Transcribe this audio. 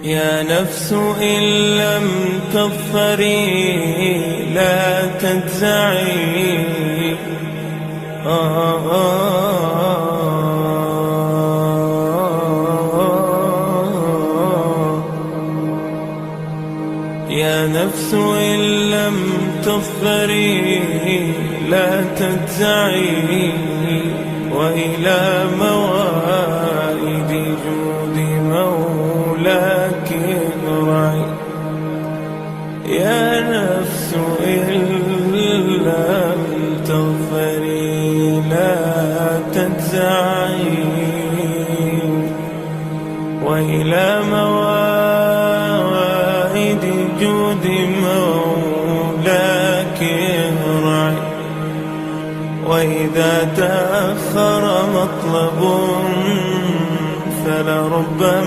يا نفس إن لم تظفري لا تجزعي. يا نفس إن لم تظفري لا تجزعي، وإلى موائد جود مولاك ارجعي. يا نفس إن لم تظفري لا تجزعي، وإلى موائد جود مولاك ارجعي. وإذا تأخر مطلب فلربما